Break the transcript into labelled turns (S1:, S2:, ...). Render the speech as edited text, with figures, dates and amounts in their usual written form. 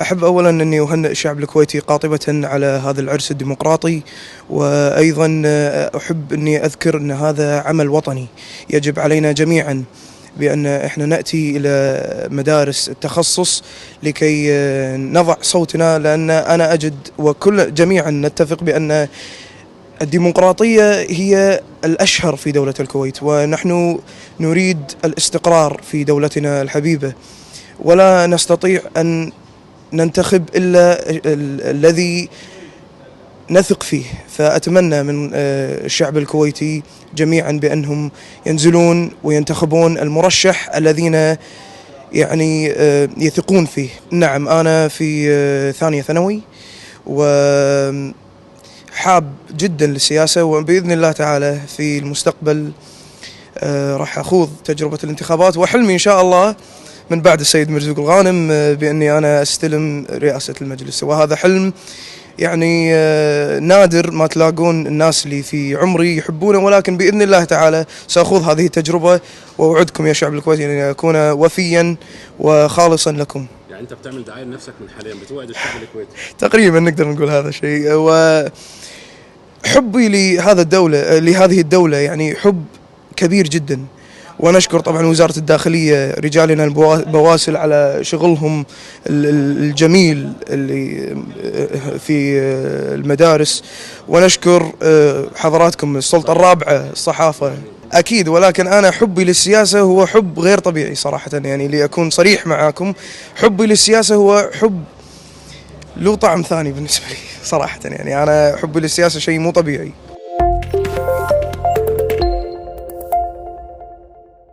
S1: أحب أولا أني أهنئ الشعب الكويتي قاطبة على هذا العرس الديمقراطي، وأيضا أحب أني أذكر أن هذا عمل وطني يجب علينا جميعا بأن إحنا نأتي إلى مدارس التخصص لكي نضع صوتنا، لأن أنا أجد وكل جميعا نتفق بأن الديمقراطية هي الأشهر في دولة الكويت، ونحن نريد الاستقرار في دولتنا الحبيبة، ولا نستطيع أن ننتخب إلا الذي نثق فيه. فأتمنى من الشعب الكويتي جميعا بأنهم ينزلون وينتخبون المرشح الذين يعني يثقون فيه. نعم، أنا في ثانية ثانوي وحاب جدا للسياسة، وبإذن الله تعالى في المستقبل راح أخوض تجربة الانتخابات، وحلمي إن شاء الله من بعد السيد مرزوق الغانم بأني أنا أستلم رئاسة المجلس، وهذا حلم يعني نادر ما تلاقون الناس اللي في عمري يحبونه، ولكن بإذن الله تعالى سأخوض هذه التجربة، وأوعدكم يا شعب الكويت أن أكون وفيا وخالصا لكم.
S2: يعني أنت بتعمل دعاية لنفسك من حاليا، بتوعد الشعب الكويتي
S1: تقريبا نقدر نقول هذا الشيء. وحبي لهذه الدولة يعني حب كبير جدا، ونشكر طبعا وزارة الداخلية رجالنا البواسل على شغلهم الجميل اللي في المدارس، ونشكر حضراتكم السلطة الرابعة الصحافة أكيد. ولكن أنا حبي للسياسة هو حب غير طبيعي صراحة، يعني لأكون صريح معاكم، حبي للسياسة هو حب له طعم ثاني بالنسبة لي صراحة. يعني أنا حبي للسياسة شيء مو طبيعي.